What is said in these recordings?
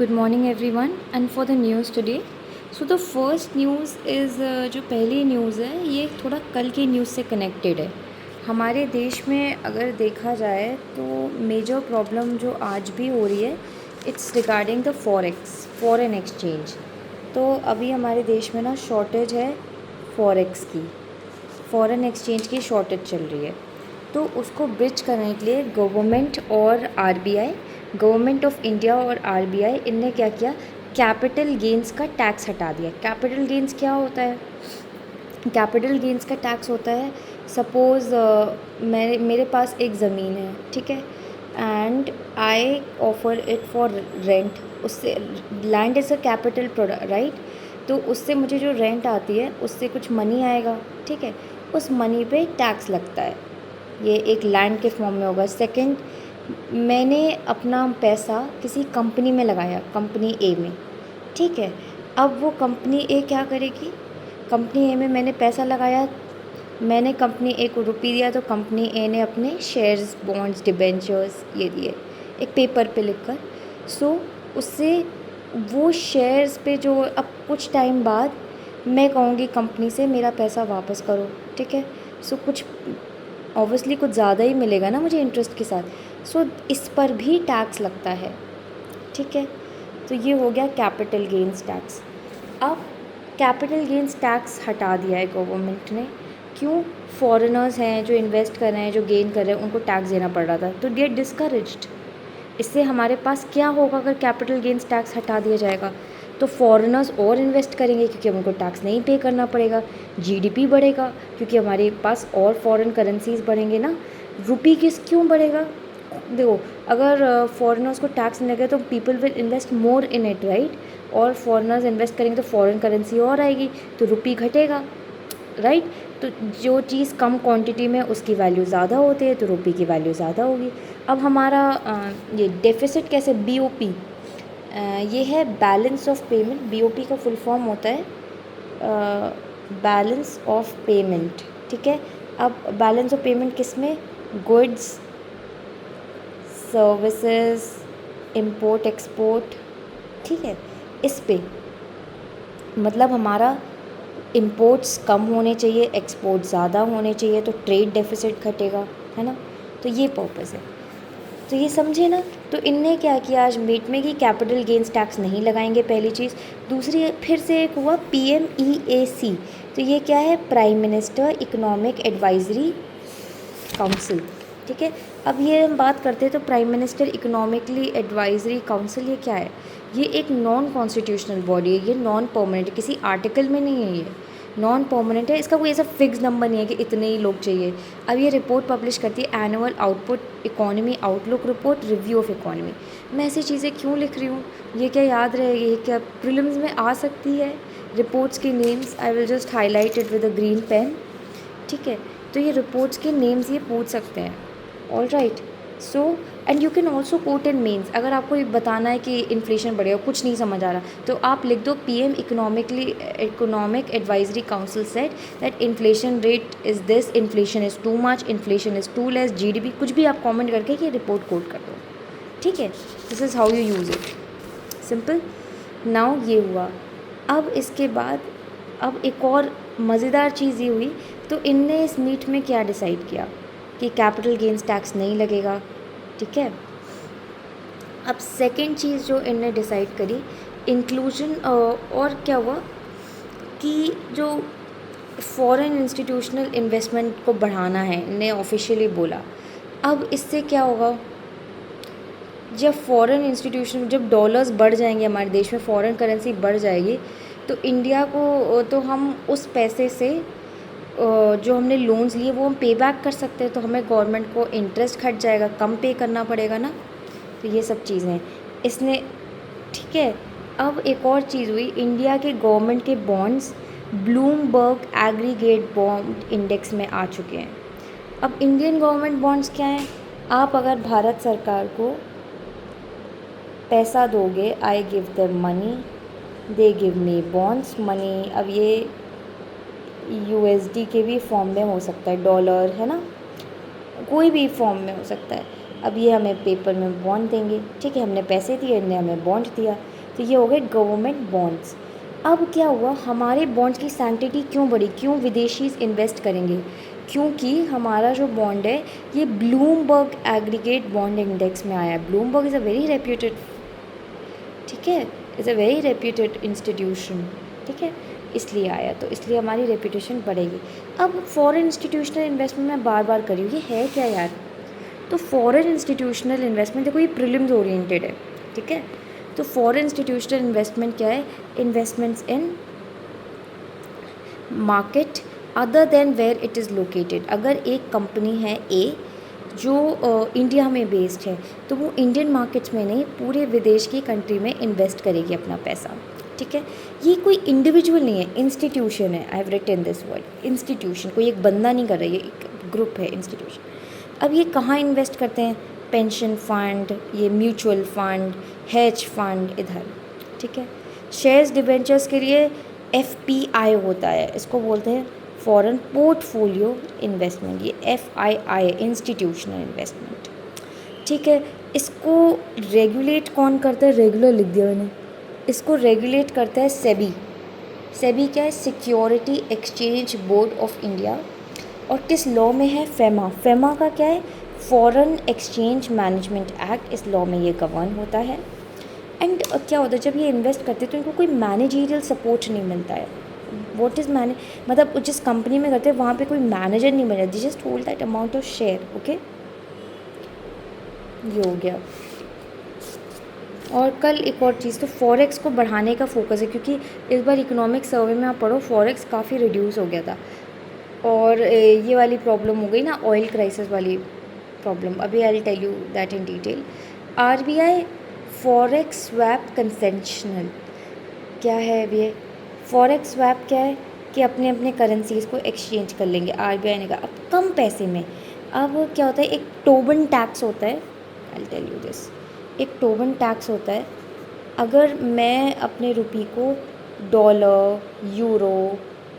Good morning everyone and for the news today. So the first news is जो पहली news है ये थोड़ा कल की न्यूज़ से कनेक्टेड है। हमारे देश में अगर देखा जाए तो मेजर प्रॉब्लम जो आज भी हो रही है it's regarding the foreign exchange. तो अभी हमारे देश में ना शॉर्टेज है फॉरेक्स की, फॉरेन एक्सचेंज की शॉर्टेज चल रही है। तो उसको ब्रिज करने के लिए गवर्नमेंट ऑफ इंडिया और आरबीआई इनने क्या किया, कैपिटल गेंस का टैक्स हटा दिया। कैपिटल गेंस क्या होता है? कैपिटल गेंस का टैक्स होता है, सपोज़ मेरे पास एक ज़मीन है, ठीक है, and I offer it for rent. उससे land is a capital product, right? तो उससे मुझे जो रेंट आती है उससे कुछ मनी आएगा, ठीक है, उस मनी पे टैक्स लगता है। ये एक लैंड के फॉर्म में होगा। सेकंड, मैंने अपना पैसा किसी कंपनी में लगाया, कंपनी ए में, ठीक है। अब वो कंपनी ए क्या करेगी? कंपनी ए में मैंने पैसा लगाया, मैंने कंपनी ए को रुपये दिया, तो कंपनी ए ने अपने शेयर्स, बॉन्ड्स, डिबेंचर्स ये दिए एक पेपर पे लिखकर। सो उससे वो शेयर्स पे जो अब कुछ टाइम बाद मैं कहूँगी कंपनी से मेरा पैसा वापस करो, ठीक है। सो कुछ ऑब्वियसली कुछ ज़्यादा ही मिलेगा ना मुझे इंटरेस्ट के साथ। सो इस पर भी टैक्स लगता है, ठीक है। तो ये हो गया कैपिटल गेंस टैक्स। अब कैपिटल गेंस टैक्स हटा दिया है गवर्नमेंट ने। क्यों? फॉरेनर्स हैं जो इन्वेस्ट कर रहे हैं, जो गेन कर रहे हैं, उनको टैक्स देना पड़ रहा था, तो दे आर डिस्करेज्ड। इससे हमारे पास क्या होगा अगर कैपिटल गेंस टैक्स हटा दिया जाएगा? तो फॉरेनर्स और इन्वेस्ट करेंगे क्योंकि अब उनको टैक्स नहीं पे करना पड़ेगा। जीडीपी बढ़ेगा क्योंकि हमारे पास और फॉरेन करेंसीज बढ़ेंगे ना। रुपी क्यों बढ़ेगा? देखो, अगर फॉरेनर्स को टैक्स नहीं लगेगा तो people will invest more in it, right? और फॉरेनर्स इन्वेस्ट करेंगे तो फॉरेन करेंसी और आएगी, तो रुपी घटेगा, राइट? तो जो चीज़ कम क्वांटिटी में उसकी वैल्यू ज़्यादा होती है तो रुपये की वैल्यू ज़्यादा होगी। अब हमारा ये डेफिसिट कैसे, बीओपी, ये है बैलेंस ऑफ पेमेंट। बीओपी का फुल फॉर्म होता है बैलेंस ऑफ पेमेंट, ठीक है। अब बैलेंस ऑफ पेमेंट किस में? गुड्स, सर्विसेज, इंपोर्ट एक्सपोर्ट, ठीक है। इस पे मतलब हमारा इंपोर्ट्स कम होने चाहिए, एक्सपोर्ट ज़्यादा होने चाहिए, तो ट्रेड डेफिसिट घटेगा, है ना। तो ये पर्पज़ है। तो ये समझे ना। तो इनने क्या किया आज मीट में कि कैपिटल गेंस टैक्स नहीं लगाएंगे, पहली चीज़। दूसरी, फिर से एक हुआ PMEAC। तो ये क्या है? Prime minister economic advisory council, ठीक है। अब ये हम बात करते हैं तो prime minister economically advisory council ये क्या है? ये एक नॉन कॉन्स्टिट्यूशनल बॉडी है, ये नॉन परमानेंट, किसी आर्टिकल में नहीं है, ये नॉन परमानेंट है। इसका कोई ऐसा फिक्स नंबर नहीं है कि इतने ही लोग चाहिए। अब ये रिपोर्ट पब्लिश करती है, annual output economy outlook report, review of economy. मैं ऐसी चीज़ें क्यों लिख रही हूँ? ये क्या याद रहेगी? ये क्या प्रीलिम्स में आ सकती है? रिपोर्ट्स के names I will just highlight it with a green pen, ठीक है। तो ये रिपोर्ट्स के नेम्स ये पूछ सकते हैं, all right. So and you can also quote in mains. अगर आपको ये बताना है कि इन्फ्लेशन बढ़ेगा, कुछ नहीं समझ आ रहा, तो आप लिख दो PM economic advisory council said that inflation rate is this, inflation is too much, inflation is too less, GDP, कुछ भी आप कमेंट करके ये रिपोर्ट कोट कर दो, ठीक है। This is how you use it, simple. Now ये हुआ। अब इसके बाद अब एक और मज़ेदार चीज़ ये हुई, तो इनने इस मीट में क्या डिसाइड किया कि कैपिटल गेंस टैक्स नहीं लगेगा, ठीक है। अब सेकंड चीज़ जो इनने डिसाइड करी, इंक्लूजन, और क्या हुआ कि जो फॉरेन इंस्टीट्यूशनल इन्वेस्टमेंट को बढ़ाना है, इनने ऑफिशियली बोला। अब इससे क्या होगा? जब फॉरेन इंस्टीट्यूशन, जब डॉलर्स बढ़ जाएंगे हमारे देश में, फॉरेन करेंसी बढ़ जाएगी, तो इंडिया को, तो हम उस पैसे से जो हमने लोन्स लिए वो हम पे बैक कर सकते हैं, तो हमें गवर्नमेंट को इंटरेस्ट घट जाएगा, कम पे करना पड़ेगा ना। तो ये सब चीज़ें इसने, ठीक है। अब एक और चीज़ हुई, इंडिया के गवर्नमेंट के bonds Bloomberg aggregate bond index में आ चुके हैं। अब इंडियन गवर्नमेंट बॉन्ड्स क्या हैं? आप अगर भारत सरकार को पैसा दोगे, I give them money, they give me bonds money. अब ये USD के भी फॉर्म में हो सकता है, डॉलर, है ना, कोई भी फॉर्म में हो सकता है। अब ये हमें पेपर में बॉन्ड देंगे, ठीक है, हमने पैसे दिए, इन्होंने हमें बॉन्ड दिया, तो ये हो गए गवर्नमेंट बॉन्ड्स। अब क्या हुआ, हमारे बॉन्ड्स की सैंक्टिटी क्यों बढ़ी, क्यों विदेशी इन्वेस्ट करेंगे, क्योंकि हमारा जो बॉन्ड है ये ब्लूमबर्ग एग्रीगेट बॉन्ड इंडेक्स में आया है। Bloomberg is a very reputed, ठीक है, is a very reputed institution, ठीक है, इसलिए आया, तो इसलिए हमारी रेप्यूटेशन बढ़ेगी। अब फॉरेन इंस्टीट्यूशनल इन्वेस्टमेंट मैं बार बार करी हूँ, ये है क्या यार, तो फॉरेन इंस्टीट्यूशनल इन्वेस्टमेंट देखो ये प्रीलिम्स ओरिएंटेड है, ठीक है, तो फॉरेन इंस्टीट्यूशनल इन्वेस्टमेंट क्या है, investments in market other than where it is located. अगर एक कंपनी है ए जो इंडिया में बेस्ड है, तो वो इंडियन मार्केट्स में नहीं, पूरे विदेश की कंट्री में इन्वेस्ट करेगी अपना पैसा, ठीक है। ये कोई इंडिविजुअल नहीं है, इंस्टीट्यूशन है, I have written this word, institution, कोई एक बंदा नहीं कर रहा है, ये एक ग्रुप है, इंस्टीट्यूशन। अब ये कहाँ इन्वेस्ट करते हैं, पेंशन फंड, ये म्यूचुअल फंड, हेज फंड, इधर, ठीक है। शेयर्स डिबेंचर्स के लिए FPI होता है, इसको बोलते हैं फॉरेन पोर्टफोलियो इन्वेस्टमेंट, ये FII इंस्टीट्यूशनल इन्वेस्टमेंट, ठीक है। इसको रेगुलेट कौन करता है, रेगुलर लिख दिया मैंने, इसको रेगुलेट करता है सेबी। सेबी क्या है, security exchange board of India, और किस लॉ में है, फेमा। फेमा का क्या है, फॉरेन एक्सचेंज मैनेजमेंट एक्ट, इस लॉ में ये गवर्न होता है। एंड क्या होता है, जब ये इन्वेस्ट करते हैं तो इनको कोई मैनेजरियल सपोर्ट नहीं मिलता है। व्हाट इज़ मैने, मतलब जिस कंपनी में करते हैं वहाँ पे कोई मैनेजर नहीं मिला, just hold that amount of share, okay, ये हो गया। और कल एक और चीज़, तो फॉरेक्स को बढ़ाने का फोकस है, क्योंकि इस बार इकोनॉमिक सर्वे में आप पढ़ो फॉरेक्स काफ़ी रिड्यूस हो गया था, और ये वाली प्रॉब्लम हो गई ना, ऑयल क्राइसिस वाली प्रॉब्लम, अभी I will tell you that in detail. RBI forex swap concessional क्या है, अब ये फॉरेक्स स्वैप क्या है कि अपने अपने करेंसीज़ को एक्सचेंज कर लेंगे, RBI ने कहा, अब कम पैसे में। अब क्या होता है, एक टोबन टैक्स होता है, I will tell you this, एक टोबन टैक्स होता है, अगर मैं अपने रुपये को डॉलर, यूरो,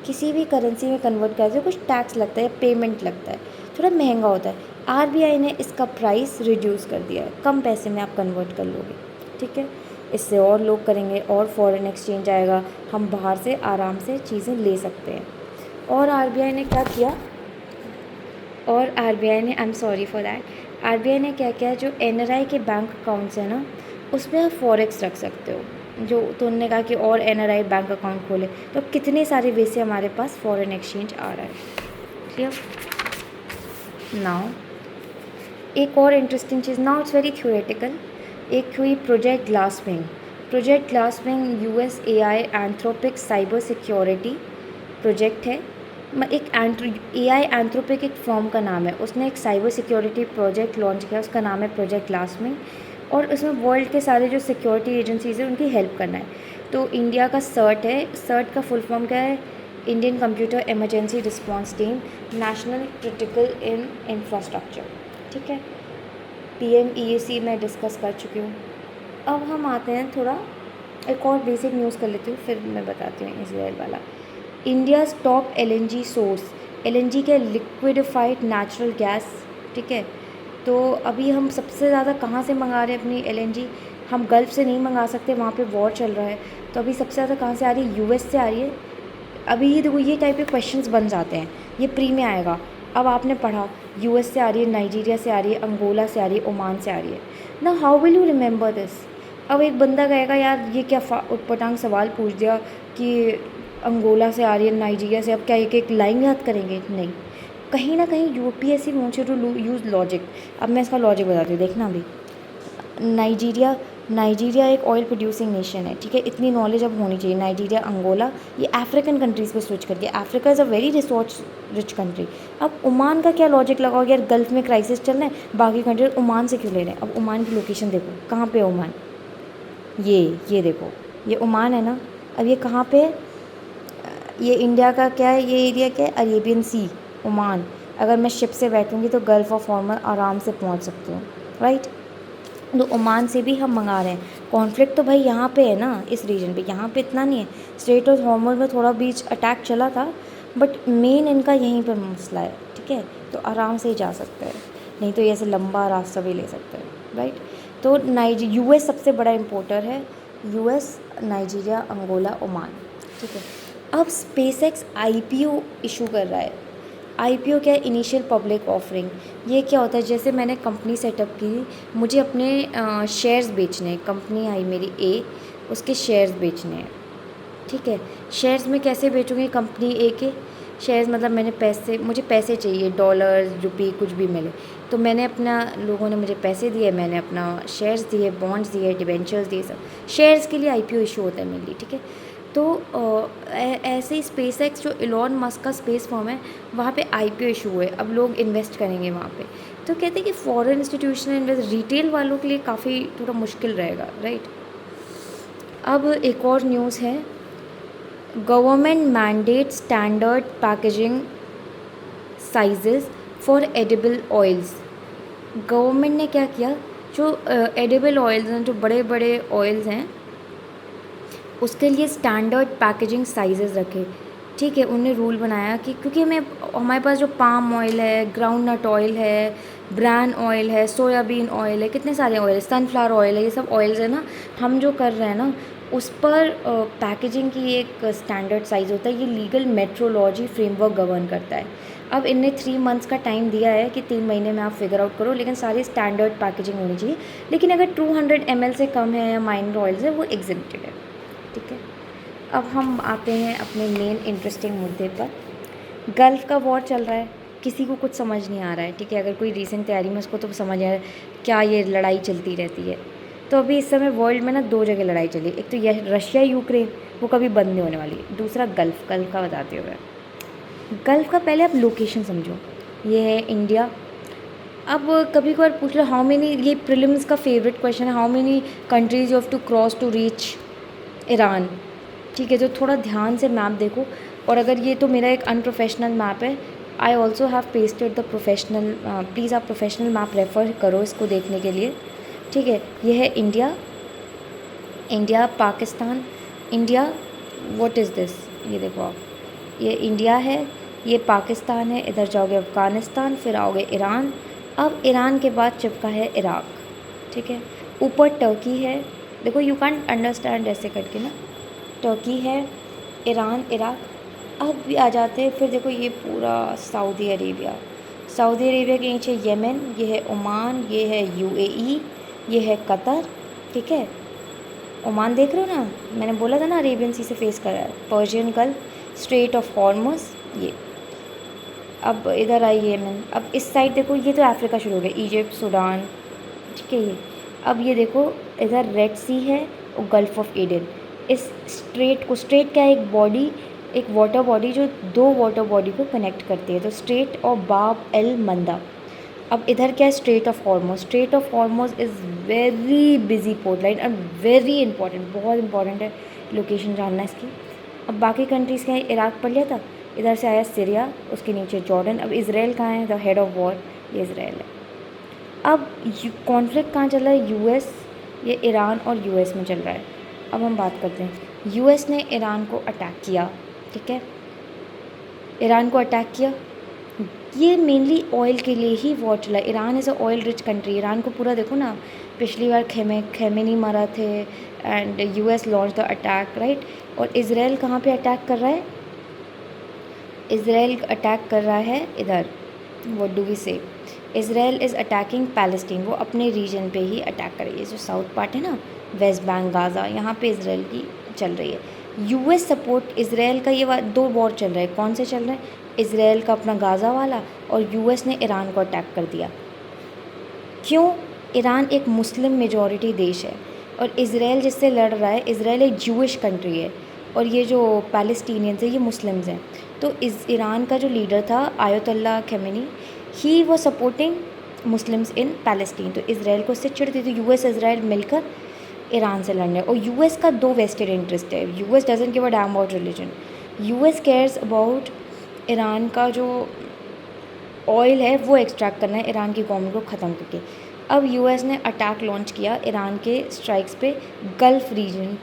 किसी भी करेंसी में कन्वर्ट करते हो कुछ टैक्स लगता है, पेमेंट लगता है, थोड़ा महंगा होता है। RBI ने इसका प्राइस रिड्यूस कर दिया है, कम पैसे में आप कन्वर्ट कर लोगे, ठीक है, इससे और लोग करेंगे और फॉरेन एक्सचेंज आएगा, हम बाहर से आराम से चीज़ें ले सकते हैं। और RBI ने क्या किया, और RBI ने, I am sorry for that, RBI ने क्या किया, जो NRI के बैंक अकाउंट्स हैं ना, उसमें आप फॉरेक्स रख सकते हो, जो तो उन्होंने कहा कि और NRI बैंक अकाउंट खोले, तो कितने सारे वे से हमारे पास फॉरेन एक्सचेंज आ रहा है, क्लियर। नाउ एक और interesting cheese, now it's very theoretical, एक हुई project Glasswing. Project Glasswing USAI Anthropic cyber security project है, एक AI एंथ्रोपिक एक फॉर्म का नाम है, उसने एक साइबर सिक्योरिटी प्रोजेक्ट लॉन्च किया, उसका नाम है प्रोजेक्ट ग्लासविंग, और उसमें वर्ल्ड के सारे जो सिक्योरिटी एजेंसीज़ हैं उनकी हेल्प करना है। तो इंडिया का CERT है, CERT का फुल फॉर्म क्या है, Indian computer emergency response team, national critical in infrastructure, ठीक है। PMEAC मैं डिस्कस कर चुकी हूँ। अब हम आते हैं थोड़ा एक और बेसिक न्यूज़ कर लेती हूँ, फिर मैं बताती हूँ इजराइल वाला। India's top LNG source, LNG के लिक्विडिफाइड नेचुरल गैस, ठीक है। तो अभी हम सबसे ज़्यादा कहाँ से मंगा रहे हैं अपनी LNG, हम गल्फ़ से नहीं मंगा सकते, वहाँ पे वॉर चल रहा है, तो अभी सबसे ज़्यादा कहाँ से आ रही है, US से आ रही है। अभी ये देखो, ये टाइप के क्वेश्चंस बन जाते हैं, ये प्री में आएगा। अब आपने पढ़ा US से आ रही है, नाइजीरिया से आ रही है, अंगोला से आ रही है, ओमान से आ रही है ना, how will you remember this. अब एक बंदा कहेगा यार ये क्या उटपटांग सवाल पूछ दिया कि अंगोला से आ रही है, नाइजीरिया से, अब क्या एक एक लाइन याद करेंगे, नहीं, कहीं ना कहीं UPSC wants you to use logic. अब मैं इसका लॉजिक बताती हूँ, देखना अभी। नाइजीरिया एक ऑयल प्रोड्यूसिंग नेशन है, ठीक है, इतनी नॉलेज अब होनी चाहिए। नाइजीरिया, अंगोला, ये अफ्रीकन कंट्रीज़ पे स्विच कर दिया, Africa is a very resource rich country. अब ओमान का क्या लॉजिक लगाओगे यार, गल्फ़ में क्राइसिस चल रहा है, बाकी कंट्री ओमान से क्यों ले रहे हैं। अब ओमान की लोकेशन देखो, कहाँ पे ओमान, ये देखो, ये ओमान है ना, अब ये कहाँ पे है, ये इंडिया का क्या है, ये एरिया क्या है, अरेबियन सी, ओमान। अगर मैं शिप से बैठूँगी तो गल्फ़ ऑफ हॉर्मज़ आराम से पहुँच सकती हूँ, राइट। तो ओमान से भी हम मंगा रहे हैं। कॉन्फ्लिक्ट तो भाई यहाँ पे है ना, इस रीजन पे, यहाँ पे इतना नहीं है। स्ट्रेट ऑफ हॉर्मज़ में थोड़ा बीच अटैक चला था, बट मेन इनका यहीं पर मसला है, ठीक है, तो आराम से ही जा सकते हैं। नहीं तो ये ऐसे लंबा रास्ता भी ले सकते हैं, राइट। तो यूएस सबसे बड़ा इम्पोर्टर है, यूएस, नाइजीरिया, अंगोला, ओमान, ठीक है। अब स्पेसएक्स आईपीओ इशू कर रहा है। आईपीओ क्या है? Initial public offering. ये क्या होता है? जैसे मैंने कंपनी सेटअप की, मुझे अपने शेयर्स बेचने हैं, कंपनी आई मेरी ए, उसके शेयर्स बेचने हैं, ठीक है। शेयर्स में कैसे बेचूँगी? कंपनी ए के शेयर्स, मतलब मुझे पैसे चाहिए, डॉलर, रुपये, कुछ भी मिले, तो मैंने अपना, लोगों ने मुझे पैसे दिए, मैंने अपना शेयर्स दिए, बॉन्ड्स दिए, डिबेंचर्स दिए, सब शेयर्स के लिए आईपीओ इशू होता है मेनली, ठीक है। तो ऐसे ही स्पेसएक्स जो इलॉन मस्क का स्पेस फॉर्म है, वहाँ पे आईपीओ इशू हुए, अब लोग इन्वेस्ट करेंगे वहाँ पे। तो कहते हैं कि फॉरेन इंस्टीट्यूशनल इन्वेस्ट, रिटेल वालों के लिए काफ़ी थोड़ा मुश्किल रहेगा, राइट। अब एक और न्यूज़ है, government mandate standard packaging sizes for edible oils. Government ने क्या किया, जो एडिबल ऑयल्स हैं, जो बड़े बड़े ऑयल्स हैं, उसके लिए स्टैंडर्ड पैकेजिंग साइजेस रखे, ठीक है। उन्हें रूल बनाया कि क्योंकि हमारे पास जो पाम ऑयल है, ग्राउंड नट ऑयल है, ब्रान ऑयल है, सोयाबीन ऑयल है, कितने सारे ऑयल है, सनफ्लावर ऑयल है, ये सब ऑयल्स है ना, हम जो कर रहे हैं ना, उस पर पैकेजिंग की एक स्टैंडर्ड साइज़ होता है। ये लीगल मेट्रोलॉजी फ्रेमवर्क गवर्न करता है। अब इनने 3 मंथ्स का टाइम दिया है कि 3 महीने में आप फिगर आउट करो, लेकिन सारी स्टैंडर्ड पैकेजिंग होनी चाहिए। लेकिन अगर 200 ml से कम है या माइनर ऑयल्स है, वो एग्जेम्प्टेड है, ठीक है। अब हम आते हैं अपने मेन इंटरेस्टिंग मुद्दे पर। गल्फ़ का वॉर चल रहा है, किसी को कुछ समझ नहीं आ रहा है, ठीक है। अगर कोई रीसेंट तैयारी में, उसको तो समझ आ रहा है क्या ये लड़ाई चलती रहती है। तो अभी इस समय वर्ल्ड में ना 2 जगह लड़ाई चली, एक तो यह रशिया यूक्रेन, वो कभी बंद नहीं होने वाली, दूसरा गल्फ़ का बताते हुए। गल्फ़ का पहले आप लोकेशन समझो, ये है इंडिया। अब कभी कभार पूछ लो हाउ मेनी, ये प्रीलिम्स का फेवरेट क्वेश्चन है, how many countries you have to cross to reach Iran, ठीक है। तो थोड़ा ध्यान से मैप देखो, और अगर ये तो मेरा एक अनप्रोफेशनल मैप है, I also have pasted the professional, please आप प्रोफेशनल मैप रेफ़र करो इसको देखने के लिए, ठीक है। ये है India, India, Pakistan, India, what is this, ये देखो आप, ये इंडिया है, ये पाकिस्तान है, इधर जाओगे अफ़गानिस्तान, फिर आओगे ईरान, अब ईरान के बाद चिपका है इराक़, ठीक है। ऊपर टर्की है, देखो यू कैंट अंडरस्टैंड ऐसे करके ना, टर्की है, ईरान, इराक़। अब भी आ जाते हैं, फिर देखो ये पूरा सऊदी अरेबिया, सऊदी अरेबिया के नीचे येमेन, ये है ओमान, ये है यूएई, ये है कतर, ठीक है। ओमान देख रहे हो ना, मैंने बोला था ना अरेबियन सी से फेस कर रहा है, Persian gulf, straight of Hormuz, ये। अब इधर आई येमेन, अब इस साइड देखो, ये तो अफ्रीका शुरू हो गया, इजिप्ट, सूडान, ठीक है। ये अब ये देखो, इधर रेड सी है और गल्फ़ ऑफ एडन। इस स्ट्रेट को, स्ट्रेट क्या है? एक बॉडी, एक वाटर बॉडी जो 2 वाटर बॉडी को कनेक्ट करती है, तो स्ट्रेट ऑफ बाब एल मंदा। अब इधर क्या है? Straight of Hormuz. Straight of Hormuz is very busy port line and very important, बहुत इंपॉर्टेंट है, लोकेशन जानना इसकी। अब बाकी कंट्रीज़ क्या है? इराक़ पढ़ लिया था, इधर से आया सीरिया, उसके नीचे जॉर्डन। अब इसराइल कहाँ है? द हेड ऑफ वॉर, ये इसराइल है। अब कॉन्फ्लिक्ट कहाँ चल रहा है? यूएस, ये ईरान और यूएस में चल रहा है। अब हम बात करते हैं, यूएस ने ईरान को अटैक किया, ठीक है, ईरान को अटैक किया। ये मेनली ऑयल के लिए ही वॉर चला। Iran is a oil rich country. Iran को पूरा देखो ना, पिछली बार खेमेनी मरा थे and US launch the attack, right. और इसराइल कहाँ पे अटैक कर रहा है? इसराइल अटैक कर रहा है इधर, व्हाट डू वी से, इसराइल इज़ अटैकिंग पैलेस्टीन, वो अपने रीजन पे ही अटैक कर रही है। जो साउथ पार्ट है ना, वेस्ट बैंक, गाज़ा, यहाँ पे इसराइल की चल रही है। यूएस सपोर्ट इसराइल का, ये 2 वॉर चल रहा है। कौन से चल रहे हैं? इसराइल का अपना गाज़ा वाला, और यूएस ने ईरान को अटैक कर दिया। क्यों? ईरान एक मुस्लिम मेजॉरिटी देश है, और इसराइल जिससे लड़ रहा है, इसराइल एक जूइश कंट्री है, और ये जो पैलेस्टीनियंस है ये मुस्लिम्स हैं। तो इस ईरान का जो लीडर था आयतुल्ला खमेनी, ही वो सपोर्टिंग मुस्लिम्स इन पैलेस्टीन। तो इसराइल को इससे चिढ़ थी, तो यूएस इसराइल मिलकर ईरान से लड़ने। और यूएस का 2 वेस्टेड इंटरेस्ट है। US doesn't give a damn about religion, US cares about Iran का जो ऑयल है वो एक्सट्रैक्ट करना है ईरान की गवर्नमेंट को ख़त्म करके। अब यूएस ने अटैक लॉन्च किया ईरान के स्ट्राइक्स पे Gulf region.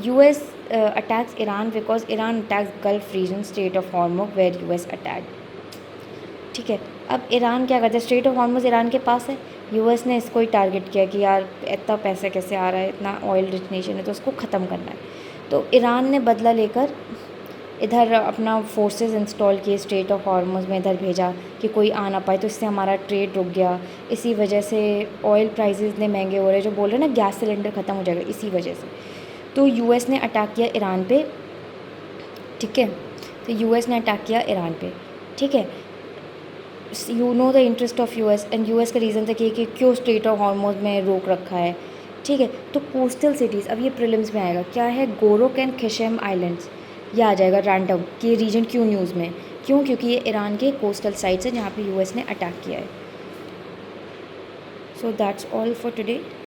US attacks Iran because Iran attacks Gulf region state of Hormuz where US attacked, ठीक है। अब ईरान क्या करता है, स्ट्रेट ऑफ हॉर्मुज़ ईरान के पास है, यूएस ने इसको ही टारगेट किया कि यार इतना पैसा कैसे आ रहा है, इतना ऑयल रिच नेशन है तो उसको ख़त्म करना है। तो ईरान ने बदला लेकर इधर अपना फोर्सेस इंस्टॉल किए स्ट्रेट ऑफ हॉर्मुज़ में, इधर भेजा कि कोई आ ना पाए, तो इससे हमारा ट्रेड रुक गया। इसी वजह से ऑयल प्राइसेस इतने महंगे हो रहे हैं, जो बोल रहे हैं ना गैस सिलेंडर ख़त्म हो जाएगा, इसी वजह से। तो यूएस ने अटैक किया ईरान पे, ठीक है, तो यूएस ने अटैक किया ईरान पे, ठीक है। You know the interest of US, and US का रीज़न था कि क्यों स्ट्रेट ऑफ हॉर्मुज़ में रोक रखा है, ठीक है। तो कोस्टल सिटीज़, अब ये प्रीलिम्स में आएगा, क्या है, गोरोक एंड खिशम आइलैंड्स, ये आ जाएगा रैंडम कि ये रीजन क्यों न्यूज़ में, क्यों, क्योंकि ये ईरान के कोस्टल साइट्स है जहाँ पे यूएस ने अटैक किया है। So that's all for today.